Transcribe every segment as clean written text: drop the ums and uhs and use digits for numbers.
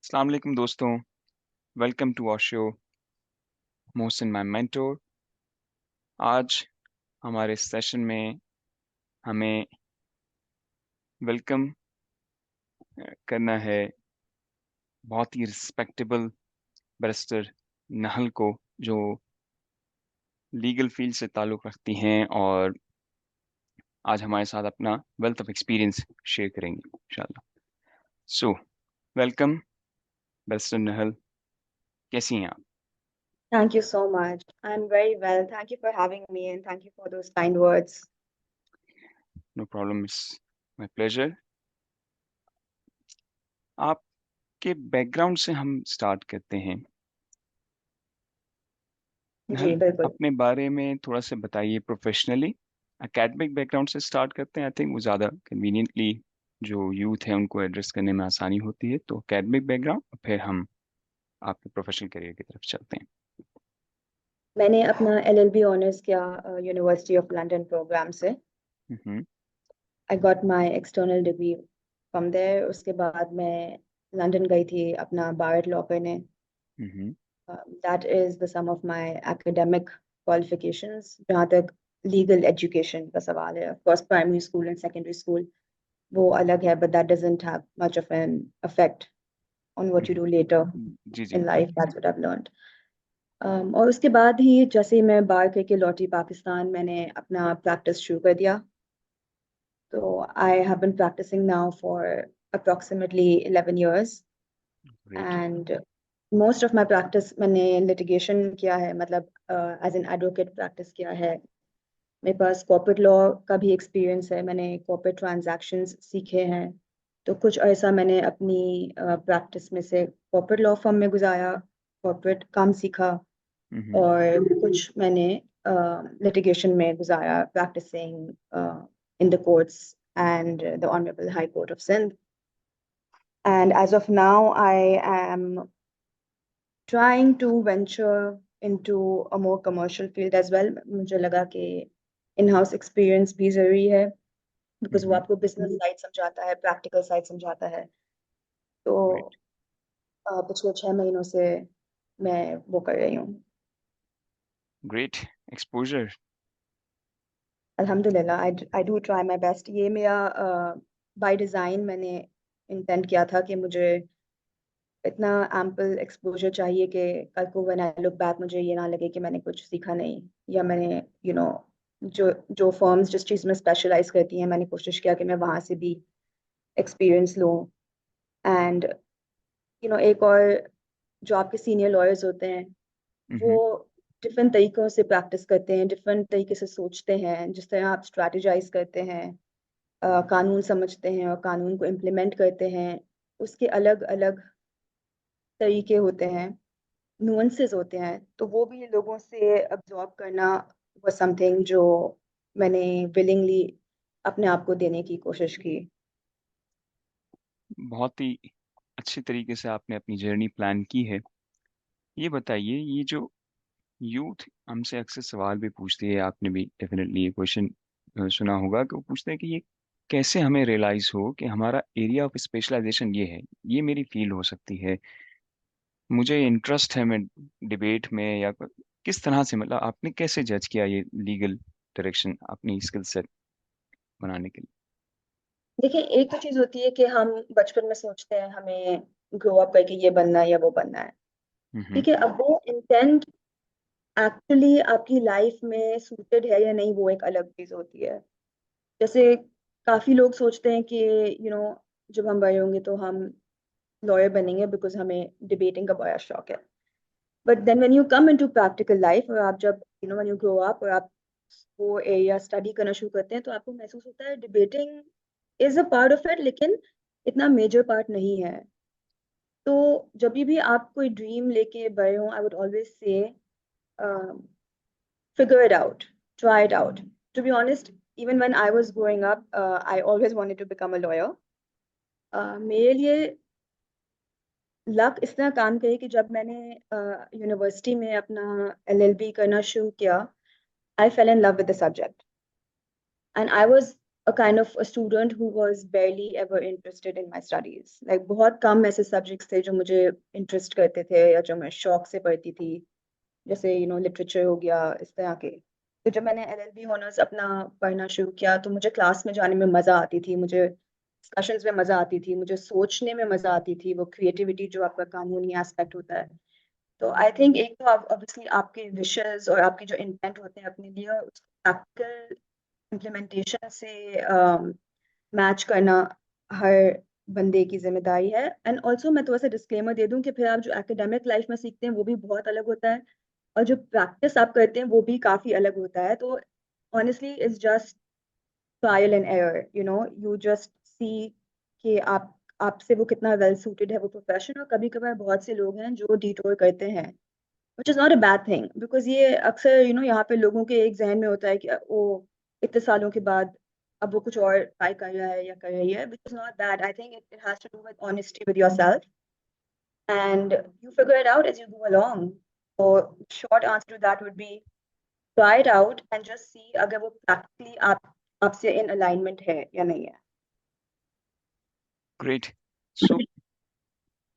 अस्सलाम वालेकुम दोस्तों। Welcome to our show Mohsin my mentor. आज हमारे सेशन में हमें वेलकम करना है बहुत ही रिस्पेक्टेबल बैरिस्टर नहल को, जो लीगल फील्ड से ताल्लुक़ रखती हैं और आज हमारे साथ अपना वेल्थ ऑफ एक्सपीरियंस शेयर करेंगी इंशाल्लाह। सो वेलकम बैरिस्टर नहल, कैसी हैं आप? Thank you so much. I'm very well. Thank you for having me and thank you for those kind words. No problem, it's my pleasure. आपके background से हम start करते हैं। जी नहल, बिल्कुल। अपने बारे में थोड़ा सा बताइए प्रोफेशनली। एकेडमिक बैकग्राउंड से स्टार्ट करते हैं, आई थिंक वो ज़्यादा कन्वीनियंटली जो यूथ है उनको एड्रेस करने में आसानी होती है। तो एकेडमिक बैकग्राउंड, फिर हम आपके प्रोफेशनल करियर की तरफ चलते हैं। मैंने अपना LLB ऑनर्स किया यूनिवर्सिटी ऑफ लंदन प्रोग्राम से। Hmm. I got my external degree from there. उसके बाद मैं लंदन गई थी अपना बार लॉ करने। Hmm. That is the sum of my academic qualifications. जहाँ तक लीगल एजुकेशन का सवाल है, of course primary school and secondary school वो अलग है, but that doesn't have much of an effect on what you do later जी जी। in life. That's what I've learned. और उसके बाद ही जैसे ही मैं बाहर करके लौटी पाकिस्तान, मैंने अपना प्रैक्टिस शुरू कर दिया। तो I have been practising now for approximately 11 years great. and most of my practice मैंने litigation किया है, मतलब as an advocate practice किया है। मेरे पास कॉर्पोरेट लॉ का भी एक्सपीरियंस है, मैंने कॉर्पोरेट ट्रांजैक्शंस सीखे हैं। तो कुछ ऐसा मैंने अपनी प्रैक्टिस में से कॉर्पोरेट लॉ फर्म में गुजारा, कॉर्पोरेट काम सीखा। हम्म। और कुछ मैंने लिटिगेशन में गुजारा, practising in the courts and the honourable high court of Sindh. And as of now I am trying to venture into a more commercial field as well. मुझे लगा कि in-house experience भी जरूरी है, बिकॉज वो हम्म। आपको बिजनेस साइड समझाता है, प्रैक्टिकल साइड समझाता है। तो ग्रेट। पिछले 6 महीनों से मैं वो कर रही हूँ। Great exposure. अल्हम्दुलिल्लाह, I do try my best. ये मेरा बाय डिज़ाइन मैंने इंटेंट किया था कि मुझे इतना एम्पल एक्सपोजर चाहिए कि कल को व्हेन आई लुक बैक मुझे ये ना लगे कि मैंने कुछ सीखा नहीं, या मैंने जो जो फर्म्स जिस चीज़ में स्पेशलाइज करती हैं, मैंने कोशिश किया कि मैं वहाँ से भी एक्सपीरियंस लूँ। एंड एक और, जो आपके सीनियर लॉयर्स होते हैं, वो हम्म। डिफरेंट तरीक़ों से प्रैक्टिस करते हैं, डिफरेंट तरीके से सोचते हैं। जिस तरह आप स्ट्रैटेजाइज करते हैं, कानून समझते हैं और कानून को इम्प्लीमेंट करते हैं, उसके अलग अलग तरीके होते हैं, नुअंसेस होते हैं। तो वो भी लोगों से अब्जॉर्ब करना वो समथिंग जो मैंने विलिंगली अपने आप को देने की कोशिश की। बहुत ही अच्छी तरीके से आपने अपनी जर्नी प्लान की है। ये बताइए, ये जो यूथ हमसे अक्सर सवाल भी पूछती है, आपने भी डेफिनेटली ये क्वेश्चन सुना होगा कि वो पूछते हैं कि ये कैसे हमें रियलाइज हो कि हमारा एरिया ऑफ स्पेशलाइजेशन ये है, ये मेरी फील्ड हो सकती है, मुझे इंटरेस्ट है, मैं डिबेट में या किस तरह से, मतलब आपने कैसे जज किया ये लीगल डायरेक्शन अपनी स्किल सेट बनाने के लिए? देखिए, एक तो चीज होती है कि हम बचपन में सोचते हैं हमें ग्रो अप करके ये बनना है या वो बनना है। हम्म। ठीक है, अब वो इंटेंट एक्चुअली आपकी लाइफ में सूटेड है या नहीं, वो एक अलग चीज होती है। जैसे काफी लोग सोचते हैं कि यू नो जब हम बड़े होंगे तो हम लॉयर बनेंगे बिकॉज हमें डिबेटिंग का बड़ा शौक है। But then when you come into practical life, और आप जब व्हेन यू ग्रो अप और आप वो एरिया स्टडी करना शुरू करते हैं, तो आपको महसूस होता है debating is a part of it, लेकिन इतना मेजर पार्ट नहीं है। तो जब भी आप कोई ड्रीम लेके बड़े हो, I would always say figure it out, try it out. To be honest, even when I was growing up, I always wanted to become a lawyer. मेरे लिए लक इस तरह काम करे कि जब मैंने यूनिवर्सिटी में अपना LLB करना शुरू किया, I fell in love with the subject and I was a kind of a student who was barely ever interested in my studies. Like बहुत कम ऐसे subjects थे जो मुझे interest करते थे या जो मैं शौक से पढ़ती थी, जैसे लिटरेचर हो गया, इस तरह के। तो जब मैंने एलएलबी ऑनर्स अपना पढ़ना शुरू किया तो मुझे क्लास में जाने में मजा आती थी, मुझे डिस्कशंस में मजा आती थी, मुझे सोचने में मजा आती थी, वो क्रिएटिविटी जो आपका कानूनी एस्पेक्ट होता है। तो आई थिंक एक तो आप ऑब्वियसली आपके विशेस और आपके जो इंटेंट होते हैं अपने लिए, उसको प्रैक्टिकल इम्प्लीमेंटेशन से मैच करना हर बंदे की जिम्मेदारी है। एंड ऑल्सो मैं थोड़ा सा डिस्क्लेमर दे दूं कि फिर आप जो एकेडमिक लाइफ में सीखते हैं वो भी बहुत अलग होता है, और जो प्रैक्टिस आप करते हैं वो भी काफी अलग होता है। तो honestly it's just trial and error, you just see कि आप आपसे वो कितना वेल सूटेड है वो प्रोफेशन। और कभी कभार बहुत से लोग हैं जो डिटोर करते हैं, विच is not a bad thing, because ये अक्सर यहाँ पे लोगों के एक जहन में होता है कि वो इतने सालों के बाद अब वो कुछ और ट्राई कर रहा है या कर रही है, which is not bad. I think it has to do with honesty with yourself and you figure it out as you go along. So short answer to that would be try it out and just see अगर वो practically आपसे in alignment है या नहीं है। Great. सो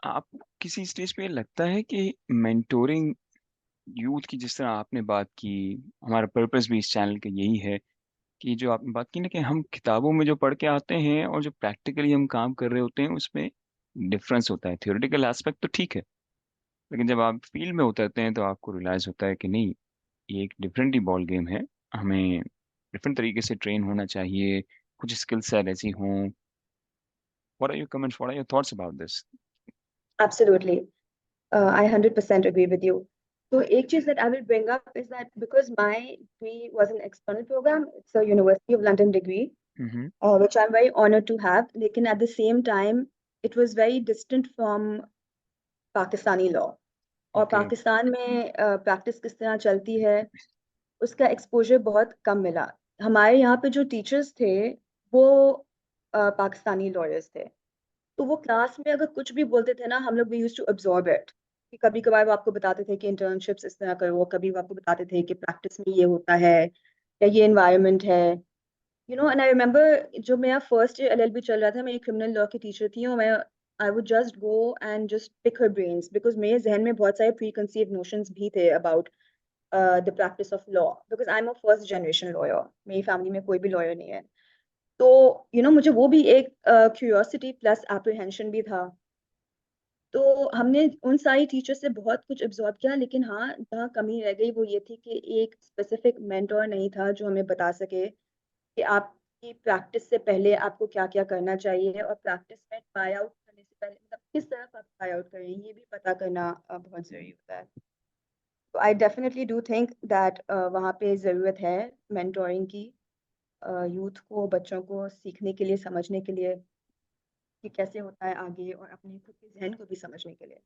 आप किसी stage पे लगता है कि मेंटोरिंग यूथ की, जिस तरह आपने बात की, हमारा पर्पस भी इस चैनल का यही है कि जो आपने बात की ना कि हम किताबों में जो पढ़ के आते हैं और जो प्रैक्टिकली हम काम कर रहे होते हैं उसमें डिफरेंस होता है। थ्योरेटिकल एस्पेक्ट तो ठीक है, लेकिन जब आप फील्ड में उतरते हैं तो आपको रियलाइज होता है कि नहीं, ये एक डिफरेंट ही बॉल गेम है। हमें डिफरेंट तरीके से ट्रेन होना चाहिए, कुछ स्किल सेट ऐसी हों। What are your comments, what are your thoughts about this? Absolutely. I 100% agree with you. So एक चीज that I will bring up is that because my degree was an external program, it's a University of London degree, hmm. which I'm very honored to have. लेकिन at the same time, it was very distant from Pakistani law. और okay. Pakistan में practice किस तरह चलती है उसका exposure बहुत कम मिला। हमारे यहाँ पे जो टीचर्स थे वो पाकिस्तानी लॉयर्स थे। तो वो क्लास में अगर कुछ भी बोलते थे ना, हम लोग we used to absorb it. कि कभी कभार वो आपको बताते थे कि इंटर्नशिप्स इस तरह करो, कभी वो आपको बताते थे कि प्रैक्टिस में ये होता है या ये एनवायरनमेंट है। एंड आई रिमेम्बर जो मेरा फर्स्ट ईयर एलएलबी चल रहा था, मैं एक क्रिमिनल लॉ की टीचर थी और मैं I would just go and just pick her brains, because मेरे जहन में बहुत सारे प्री कंसीव नोशंस भी थे about the practice of law, because I am a first generation lawyer, मेरी फैमिली में कोई भी लॉयर नहीं है। तो मुझे वो भी एक क्यूरियोसिटी प्लस एप्रीहेंशन भी था। तो हमने उन सारी टीचर से बहुत कुछ एब्जॉर्ब किया, लेकिन हाँ जहाँ कमी रह गई वो ये थी कि एक स्पेसिफिक मेंटोर नहीं था जो हमें बता सके कि आपकी प्रैक्टिस से पहले आपको क्या क्या करना चाहिए, और प्रैक्टिस में ट्राई आउट करने से पहले मतलब किस तरफ आप ट्राई आउट करें ये भी पता करना बहुत ज़रूरी होता है। तो I definitely do think that वहाँ पे ज़रूरत है मेंटोरिंग की, यूथ को, बच्चों को सीखने के लिए, समझने के लिए कि कैसे होता है आगे, और अपने खुद के जहन को भी समझने के लिए।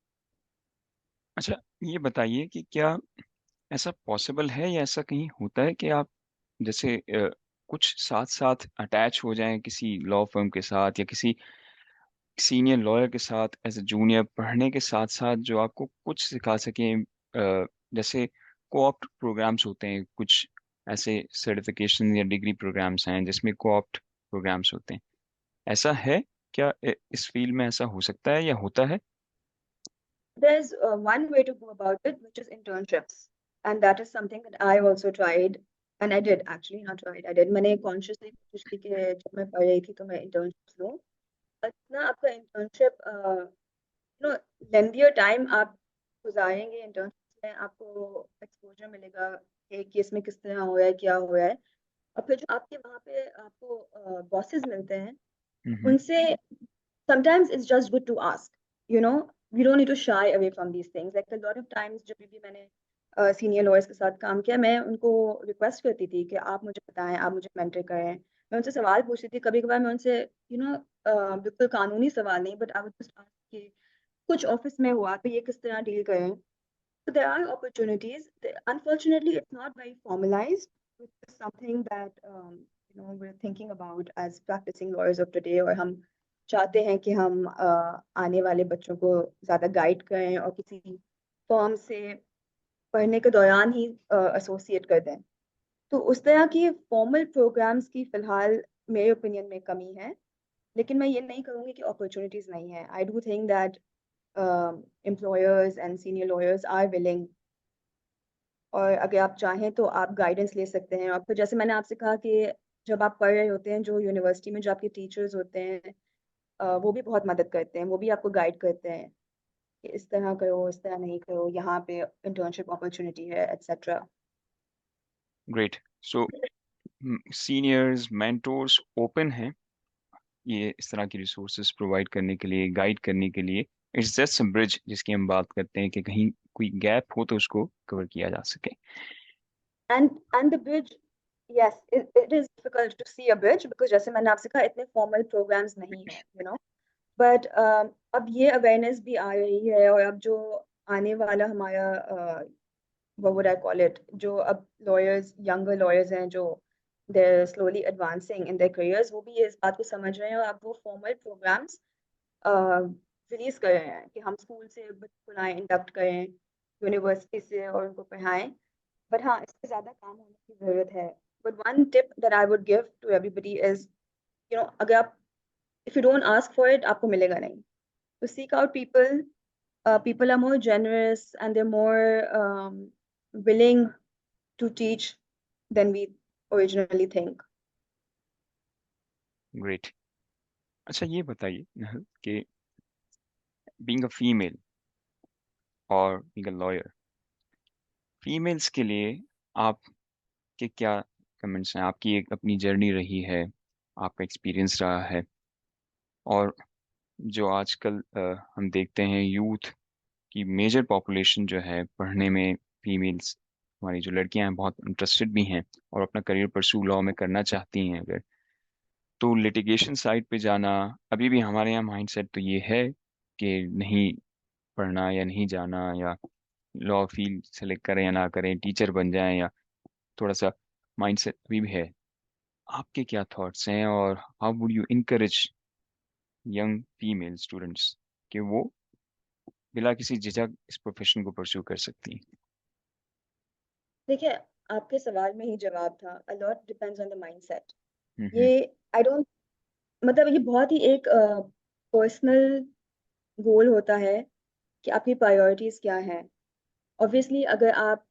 अच्छा, ये बताइए कि क्या ऐसा पॉसिबल है या ऐसा कहीं होता है कि आप जैसे कुछ साथ साथ अटैच हो जाएं किसी लॉ फर्म के साथ या किसी सीनियर लॉयर के साथ एज ए जूनियर, पढ़ने के साथ साथ जो आपको कुछ सिखा सकें? जैसे कोऑप्ट प्रोग्राम्स होते हैं कुछ, ऐसे सर्टिफिकेशन या डिग्री प्रोग्राम्स हैं जिसमें कोऑप्ट प्रोग्राम्स होते हैं। ऐसा है क्या? इस फील्ड में ऐसा हो सकता है या होता है? There's one way to go about it, which is internships. And that is something that I also tried. And I did actually, not tried, I did. मैंने consciously कोशिश की कि जब मैं पढ़ रही थी तो मैं internships लूँ। बट ना आपका internship lengthier time आप गुजारेंगे internships में, आपको exposure मिलेगा कि केस में किस तरह हो रहा है, क्या हो रहा है। और फिर जो आपके वहाँ पे आपको bosses मिलते हैं हम्म। उनसे sometimes it's just good to ask, you know we don't need to shy away from these things. Like a lot of times जब भी मैंने सीनियर लॉयर्स के साथ काम किया, मैं उनको रिक्वेस्ट करती थी कि आप मुझे बताएं, आप मुझे मेंटर करें। मैं उनसे सवाल पूछती थी, कभी कभार मैं उनसे बिल्कुल कानूनी सवाल नहीं, but I would just ask कि कुछ ऑफिस में हुआ तो ये किस तरह डील करें। So there are opportunities. Unfortunately, it's not very formalized, which is something that we're thinking about as practicing lawyers of today. और हम चाहते हैं कि हम आने वाले बच्चों को ज़्यादा गाइड करें और किसी फर्म से पढ़ने के दौरान ही एसोसिएट कर दें। तो उस तरह की फॉर्मल प्रोग्राम्स की फ़िलहाल मेरे ओपिनियन में कमी है। लेकिन मैं ये नहीं कहूँगी कि अपॉर्चुनिटीज नहीं है। I do think that employers and senior lawyers are willing, और अगर आप चाहें तो आप गाइडेंस ले सकते हैं। और फिर जैसे मैंने आपसे कहा कि जब आप पढ़ रहे होते हैं, जो यूनिवर्सिटी में जो आपके टीचर्स होते हैं, वो भी बहुत मदद करते हैं, वो भी आपको गाइड करते हैं कि इस तरह करो, इस तरह नहीं करो, यहाँ पे इंटर्नशिप अपॉर्चुनिटी है, एटसेट्रा। ग्रेट। सो सीनियर्स मेंटोर्स ओपन हैं ये इस तरह की रिसोर्सेज प्रोवाइड करने के लिए, गाइड करने के लिए। इट्स जस्ट अ ब्रिज जिसकी हम बात करते हैं कि कहीं कोई गैप हो तो उसको कवर किया जा सके। And the bridge, yes, it is difficult to see a bridge because जैसे मैंने आपसे कहा, इतने फॉर्मल प्रोग्राम्स नहीं है, बट अब ये अवेयरनेस भी आ रही है, और अब जो आने वाला हमारा what would I call it, जो अब लॉयर्स, यंगर लॉयर्स हैं, जो they're slowly advancing in their careers, वो भी इस बात को समझ रहे हैं, और अब वो फॉर्मल प्रोग्राम्स रिलीज कर रहे हैं कि हम स्कूल से बच्चों को लाएं, इंडक्ट करें यूनिवर्सिटी से, और उनको पढ़ाएं। बट हाँ, इससे ज़्यादा काम होने की ज़रूरत है। But one tip that I would give to everybody is, अगर आप, if you don't ask for it, आपको मिलेगा नहीं। तो seek out people. People are more generous and they're more willing to teach than we originally think. Great. अच्छा ये बताइए नहल, कि बीइंग अ फीमेल और बीइंग अ लॉयर, फीमेल्स के लिए आपके क्या कमेंट्स हैं? आपकी एक अपनी जर्नी रही है, आपका एक्सपीरियंस रहा है, और जो आजकल हम देखते हैं यूथ की मेजर पॉपुलेशन जो है पढ़ने में, फीमेल्स हमारी जो लड़कियां हैं बहुत इंटरेस्टेड भी हैं और अपना करियर परस्यू लॉ में करना चाहती हैं अगर, तो लिटिगेशन साइड पे जाना, अभी भी हमारे यहाँ माइंडसेट तो ये है कि नहीं पढ़ना या नहीं जाना, या लॉ फील्ड सेलेक्ट करें या ना करें, टीचर बन जाएं, या थोड़ा सा माइंडसेट अभी भी है। आपके क्या थॉट्स हैं, और how would you encourage young female students कि वो बिना किसी झिझक इस प्रोफेशन को परस्यू कर सकती हैं? देखिए, आपके सवाल में ही जवाब था, a lot depends on the mindset। हम्म। ये आई डोंट, मतलब ये बहुत ही एक पर्सनल गोल होता है कि आपकी प्रायोरिटीज क्या हैं। ऑब्वियसली अगर आप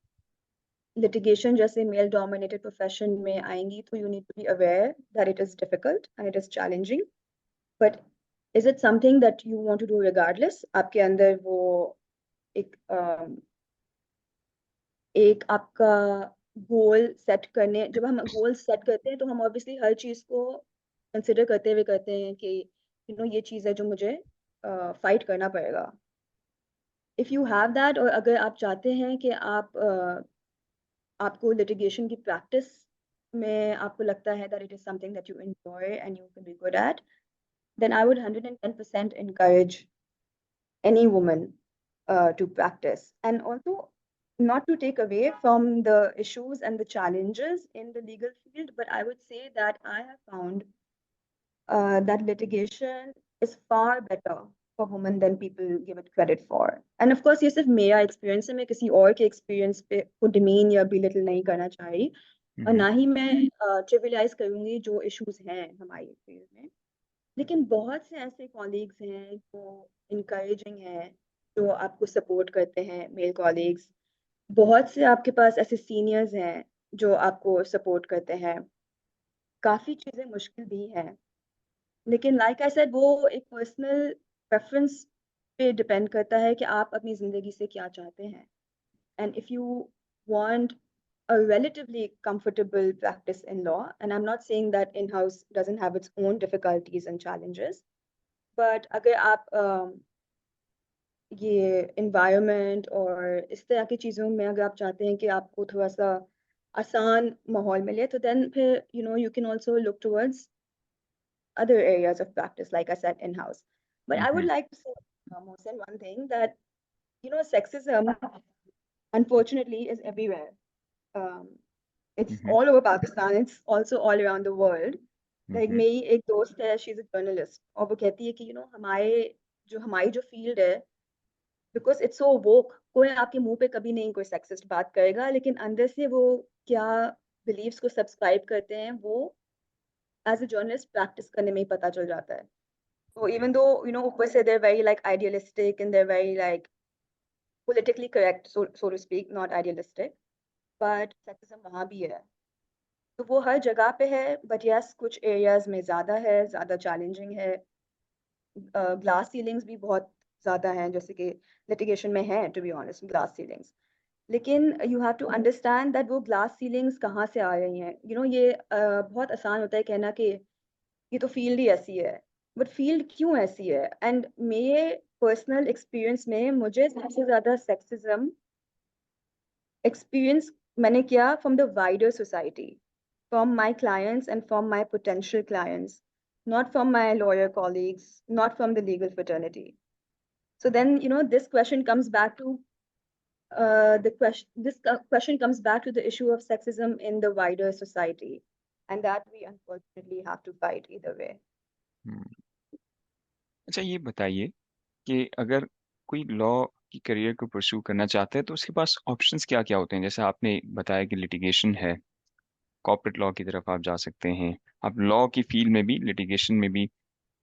लिटिगेशन जैसे मेल डोमिनेटेड प्रोफेशन में आएंगी, तो you need to be aware that it is difficult and it is challenging. But is it something that you want to do regardless? आपके अंदर वो एक एक आपका गोल सेट करने, जब हम गोल सेट करते हैं तो हम ऑब्वियसली हर चीज को कंसिडर करते हुए करते हैं कि ये चीज है जो मुझे फाइट करना पड़ेगा। इफ यू हैव दैट, और अगर आप चाहते हैं कि आपको लिटिगेशन की प्रैक्टिस में आपको लगता है that it is something that you enjoy and you can be good at, then I would 110% encourage any woman to practice. And also, not to take away from the issues and the challenges in the legal field, but I would say that I have found that litigation is far better for women than people give it credit for. And of course, ये सिर्फ मेरा experience है, मैं किसी और के experience पे को डिमीन या बिलिटल नहीं करना चाह रही, और हम्म। ना ही मैं ट्रिविलाइज करूंगी जो इश्यूज हैं हमारी फील्ड में। लेकिन बहुत से ऐसे कॉलीग्स हैं जो इनकरेजिंग हैं, जो आपको सपोर्ट करते हैं, मेल कॉलीग्स। बहुत से आपके पास ऐसे सीनियर्स हैं जो आपको सपोर्ट करते हैं। काफ़ी चीज़ें मुश्किल भी हैं, लेकिन लाइक आई सेड, वो एक पर्सनल प्रेफरेंस पे डिपेंड करता है कि आप अपनी ज़िंदगी से क्या चाहते हैं। And if you want a relatively comfortable practice in law, and I'm not saying that in-house doesn't have its own difficulties and challenges, but अगर आप ये environment और इस तरह की चीज़ों में अगर आप चाहते हैं कि आपको थोड़ा सा आसान माहौल मिले, तो then फिर you can also look towards other areas of practice, like I said, in-house. But I would hmm. like to say, Mohsen, one thing, that sexism unfortunately is everywhere. um, it's hmm. all over Pakistan, it's also all around the world. Like हम्म। मेरी एक दोस्त है, she is a journalist, और वो कहती है कि हमारी जो फील्ड है, बिकॉज इट्स सो वोक, कोई आपके मुंह पे कभी नहीं कोई सेक्सिस्ट बात करेगा, लेकिन अंदर से वो क्या बिलीव्स को सब्सक्राइब करते हैं, वो एज अ जर्नलिस्ट प्रैक्टिस करने में ही पता चल जाता है. So even though, ऊपर से they're very like idealistic and they're very like politically correct, so to speak, not idealistic, but sexism वहाँ भी है. तो वो हर जगह पे है, but yes, कुछ areas में ज़्यादा challenging है. ग्लास सीलिंग्स भी बहुत ज़्यादा हैं, जैसे कि लिटिगेशन में है, to be honest, glass ceilings. लेकिन you have to understand that वो ग्लास सीलिंग्स कहाँ से आ रही हैं. ये बहुत आसान होता है कहना कि ये तो फील्ड ही ऐसी है, बट फील्ड क्यों ऐसी है? एंड मेरे पर्सनल एक्सपीरियंस में मुझे सबसे ज़्यादा सेक्सिज्म एक्सपीरियंस मैंने किया from the wider society, from my clients and from my potential clients, not from my lawyer colleagues, not from the legal fraternity. So then, this question comes back to question comes back to the issue of sexism in the wider society, and that we unfortunately have to fight either way. हम्म। अच्छा ये बताइए कि अगर कोई law की career को pursue करना चाहता है तो उसके पास ऑप्शंस क्या क्या होते हैं? जैसे आपने बताया कि लिटिगेशन है, कॉर्पोरेट लॉ की तरफ आप जा सकते हैं, आप लॉ की फील्ड में भी, लिटिगेशन में भी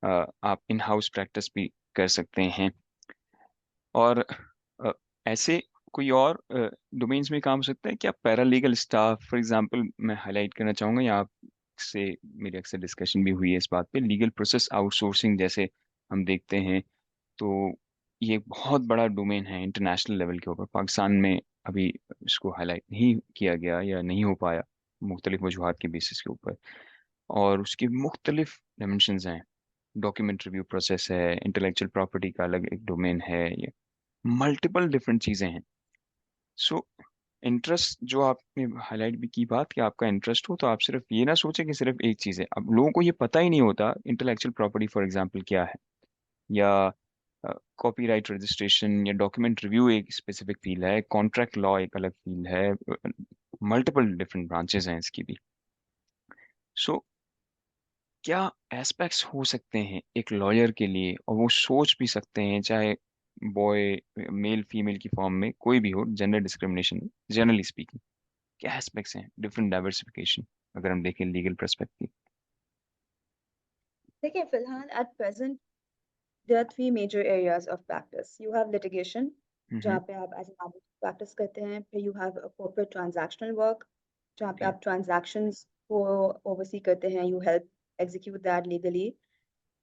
आप इन हाउस प्रैक्टिस भी कर सकते हैं। और अ, ऐसे कोई और डोमेन्स में काम हो सकता है क्या? पैरालीगल स्टाफ फॉर एग्जांपल मैं हाईलाइट करना चाहूँगा, यहाँ से मेरी अक्सर डिस्कशन भी हुई है इस बात पे, लीगल प्रोसेस आउटसोर्सिंग जैसे हम देखते हैं। तो ये एक बहुत बड़ा डोमेन है इंटरनेशनल लेवल के ऊपर। पाकिस्तान में अभी इसको हाईलाइट नहीं किया गया या नहीं हो पाया मुख्तलिफ वजूहात के बेसिस के ऊपर। और उसकी मुख्तलिफ डायमेंशंस हैं, डॉक्यूमेंट रिव्यू प्रोसेस है, इंटेलेक्चुअल प्रॉपर्टी का अलग एक डोमेन है, ये मल्टीपल डिफरेंट चीज़ें हैं। सो इंटरेस्ट जो आपने हाईलाइट भी की बात कि आपका इंटरेस्ट हो, तो आप सिर्फ ये ना सोचें कि सिर्फ एक चीज़ है। अब लोगों को ये पता ही नहीं होता इंटेलेक्चुअल प्रॉपर्टी फॉर एग्जांपल क्या है, या कॉपीराइट रजिस्ट्रेशन या डॉक्यूमेंट रिव्यू एक स्पेसिफिक फील्ड है, कॉन्ट्रैक्ट लॉ एक अलग फील्ड है, मल्टीपल डिफरेंट ब्रांचेस हैं इसकी भी। सो क्या एस्पेक्ट्स हो सकते हैं एक लॉयर के लिए, और वो सोच भी सकते हैं, चाहे बॉय मेल फीमेल की फॉर्म में कोई भी हो, जेंडर डिस्क्रिमिनेशन जनरली स्पीकिंग, क्या एस्पेक्ट्स हैं डिफरेंट डाइवर्सिफिकेशन अगर हम देखें लीगल पर्सपेक्टिव? देखिए, फिलहाल at present there are three major areas of practice. You have litigation, हम्म। जहाँ पे आप एज एन एडवोकेट प्रैक्टिस करते हैं. फिर you have a corporate transactional work, जहाँ पे ओके। आप transactions को oversee करते हैं. You help execute that legally.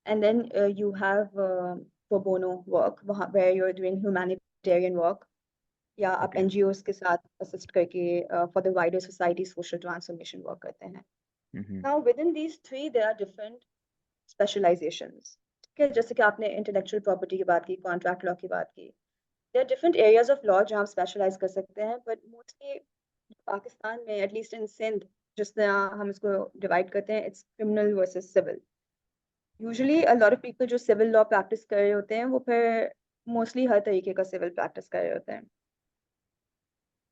And then you have pro bono work, वहाँ where you're doing humanitarian work, या आप ओके। NGOs के साथ assist करके for the wider society social transformation work करते हैं. हम्म। Now within these three there are different specializations. ठीक है, जैसे कि आपने इंटेलेक्चुअल प्रॉपर्टी की बात की, कॉन्ट्रैक्ट लॉ की बात की. There are different areas of law जहाँ आप स्पेशलाइज कर सकते हैं, बट मोस्टली पाकिस्तान में, एटलीस्ट इन सिंध, जिस तरह हम इसको डिवाइड करते हैं, it's criminal versus civil. Usually okay. A lot of people जो सिविल लॉ प्रैक्टिस कर रहे होते हैं वो फिर मोस्टली हर तरीके का सिविल प्रैक्टिस कर रहे होते हैं.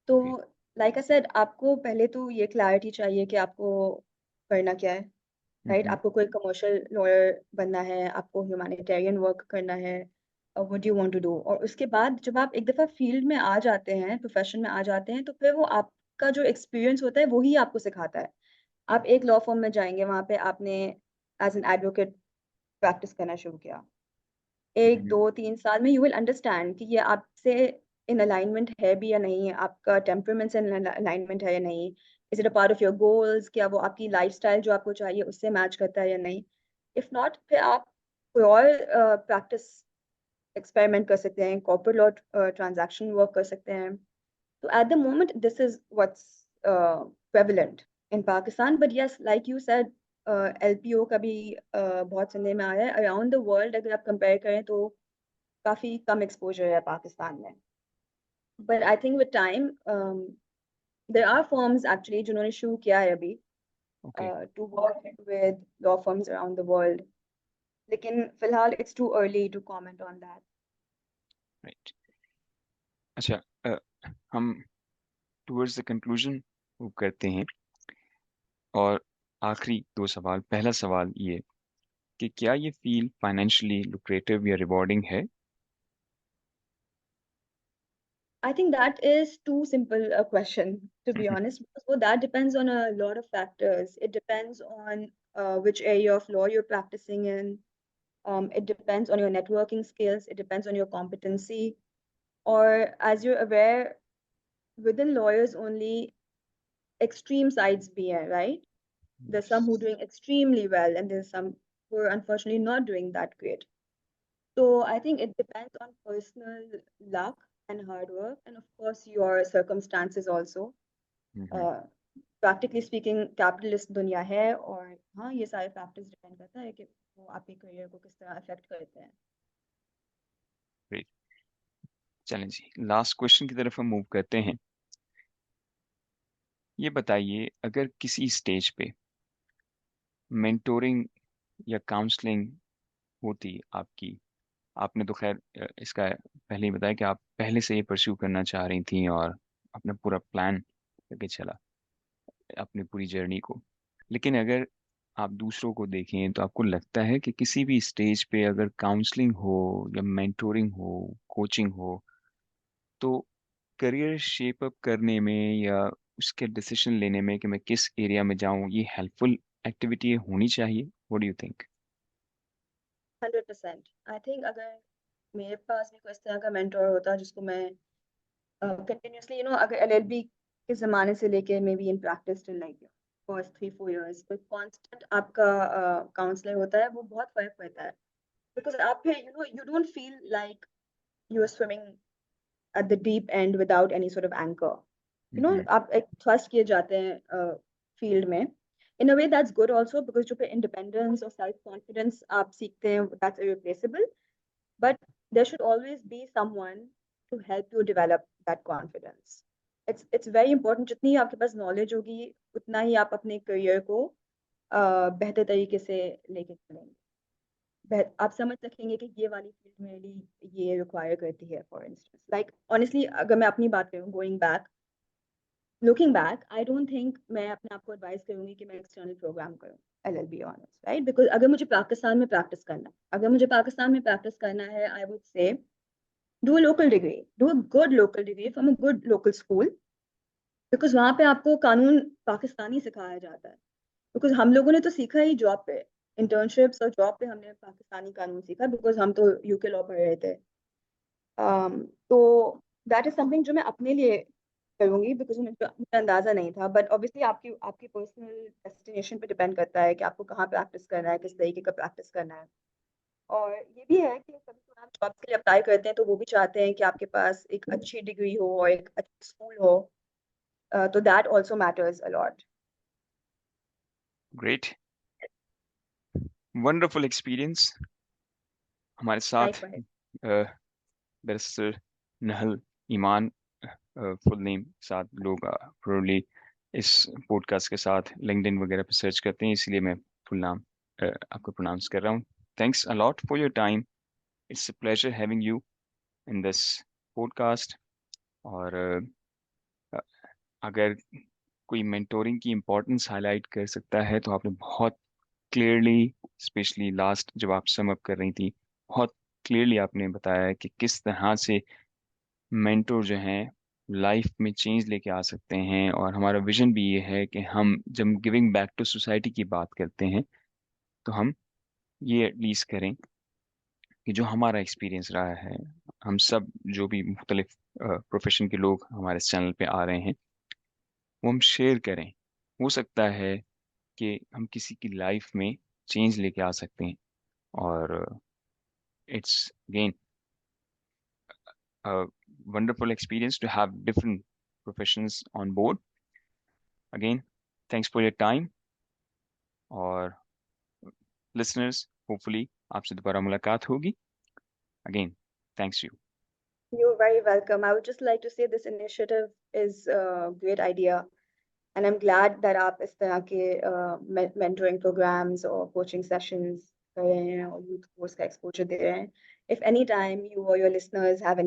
तो ओके। लाइक आई सेड, आपको पहले तो ये क्लैरिटी चाहिए कि आपको करना क्या है. राइट, हम्म। आपको कोई कमर्शियल लॉयर बनना है, आपको ह्यूमैनिटेरियन वर्क करना है, what do you want to do. और उसके बाद जब आप एक दफ़ा फील्ड में आ जाते हैं, प्रोफेशन में आ जाते हैं, तो फिर वो आपका जो एक्सपीरियंस होता है वही आपको सिखाता है. आप एक लॉ फर्म में जाएंगे, वहाँ पे आपने एज एन एडवोकेट प्रैक्टिस करना शुरू किया. एक हम्म। दो तीन साल में यू विल अंडरस्टैंड कि ये आपसे इन अलाइनमेंट है भी या नहीं है, आपका टेम्परामेंट से इन अलाइनमेंट है या नहीं. Is it a part of your goals? क्या वो आपकी लाइफस्टाइल जो आपको चाहिए उससे मैच करता है या नहीं? इफ नॉट, फिर आप कोई और प्रैक्टिस एक्सपेरिमेंट कर सकते हैं, कॉर्पोरेट लॉ ट्रांजैक्शन वर्क कर सकते हैं. तो at the moment this is what's prevalent in Pakistan. But yes, like you said, LPO का भी बहुत सुनने में आया है. अराउंड द वर्ल्ड अगर आप कंपेयर करें तो काफी कम एक्सपोजर है पाकिस्तान में. But I think with time, there are firms actually जिन्होंने शुरू किया है अभी okay. to work with law firms around the world. लेकिन फिलहाल it's too early to comment on that. Right. अच्छा, हम टुवर्ड्स द कंक्लूजन करते हैं। और आखिरी दो सवाल, पहला सवाल ये कि क्या ये फील्ड फाइनेंशियली लुक्रेटिव या रिवॉर्डिंग है? I think that is too simple a question, to be honest, because that depends on a lot of factors. It depends on which area of law you're practicing in. It depends on your networking skills. It depends on your competency. Or as you're aware, within lawyers only extreme sides be here, right? There's some who are doing extremely well, and there's some who are unfortunately not doing that great. So I think it depends on personal luck and hard work, and of course your circumstances also. Hmm. Uh, Practically speaking, capitalist दुनिया है और हाँ ये सारे factors depend करता है कि वो आपके करियर को किस तरह अफेक्ट करते हैं. ग्रेट। चलें जी, लास्ट क्वेश्चन की तरफ हम मूव करते हैं। ये बताइए, अगर किसी स्टेज पे मेंटोरिंग या काउंसलिंग होती आपकी, आपने तो खैर इसका पहले ही बताया कि आप पहले से ये परस्यू करना चाह रही थी और अपना पूरा प्लान करके चला अपनी पूरी जर्नी को, लेकिन अगर आप दूसरों को देखें तो आपको लगता है कि किसी भी स्टेज पे अगर काउंसलिंग हो या मेंटोरिंग हो, कोचिंग हो, तो करियर शेप अप करने में या उसके डिसीजन लेने में कि मैं किस एरिया में जाऊं, ये हेल्पफुल एक्टिविटी होनी चाहिए? What do you think? 100%. I think अगर मेरे पास भी कोई इस तरह का मेंटोर होता जिसको मैं कंटिन्यूअसली अगर एलएलबी के ज़माने से लेके may be in practice till like first 3-4 years कोई कांस्टेंट आपका काउंसलर होता है, वो बहुत फर्क पड़ता है. बिकॉज आप फिर you don't feel like you are swimming at the deep end without any sort of anchor. Hmm. आप एक trust किए जाते हैं field में. In a way that's good also because जो पे independence और self confidence आप सीखते हैं, that's irreplaceable. But there should always be someone to help you develop that confidence. It's very important. जितनी आपके पास knowledge होगी, उतना ही आप अपने career को बेहतर तरीके से लेके चलेंगे. आप समझ सकेंगे कि ये वाली फील्ड मेरे लिए ये रिक्वायर करती है. फॉर इंस्टेंस लाइक ऑनेस्टली अगर मैं अपनी बात करूँ, going back, looking back, I don't think मैं अपने आप को एडवाइस करूंगी कि मैं एक्सटर्नल प्रोग्राम करूँ एलएलबी ऑनर्स, राइट? बिकॉज अगर मुझे पाकिस्तान में प्रैक्टिस करना है, I would say do a local degree, do a good local degree from a good local school. Because वहाँ पे आपको कानून पाकिस्तानी सिखाया जाता है. बिकॉज हम लोगों ने तो सीखा ही जॉब पे, इंटर्नशिप्स और जॉब पे हमने पाकिस्तानी कानून सीखा बिकॉज हम तो यूके लॉ पढ़ रहे थे. तो दैट इज समथिंग जो मैं अपने लिए करूंगी बिकॉज मुझे अंदाजा नहीं था. बट ऑब्वियसली आपकी आपकी पर्सनल डेस्टिनेशन पे डिपेंड करता है कि आपको कहाँ प्रैक्टिस करना है, किस तरीके का प्रैक्टिस करना है. और ये भी है कि कभी कभी आप जॉब के लिए अप्लाई करते हैं तो वो भी चाहते हैं कि आपके पास एक अच्छी डिग्री हो और एक अच्छा स्कूल हो. तो that also matters a lot. Great, wonderful experience हमारे साथ। लाइक बैरिस्टर नहल ईमान, फुल नेम साथ लोग प्रोबली इस पॉडकास्ट के साथ लिंक्डइन वगैरह पे सर्च करते हैं, इसलिए मैं फुल नाम आपको प्रोनाउंस कर रहा हूँ। Thanks a lot for your time. It's a pleasure having you in this podcast. और अ, अगर कोई मेंटोरिंग की इम्पोर्टेंस हाईलाइट कर सकता है तो आपने बहुत क्लियरली, स्पेशली लास्ट जब आप सम अप कर रही थी, बहुत क्लियरली आपने बताया है कि किस तरह से मेंटोर जो हैं लाइफ में चेंज लेके आ सकते हैं। और हमारा विजन भी ये है कि हम जब गिविंग बैक टू सोसाइटी की बात करते हैं तो हम ये एटलीस्ट करें कि जो हमारा एक्सपीरियंस रहा है, हम सब जो भी मुख्तलिफ प्रोफेशन के लोग हमारे चैनल पे आ रहे हैं, वो हम शेयर करें। हो सकता है कि हम किसी की लाइफ में चेंज लेके आ सकते हैं। और it's again a wonderful experience to have different professions on board. Again, thanks for your time. और listeners, hopefully आपसे दोबारा मुलाकात होगी. Again, thanks you. you're very welcome. I would just like to say this initiative is a great idea. And I'm glad that आप इस तरह के mentoring programs or coaching sessions कर रहे हैं और youth course का exposure दे रहे हैं. If any time you or your listeners have any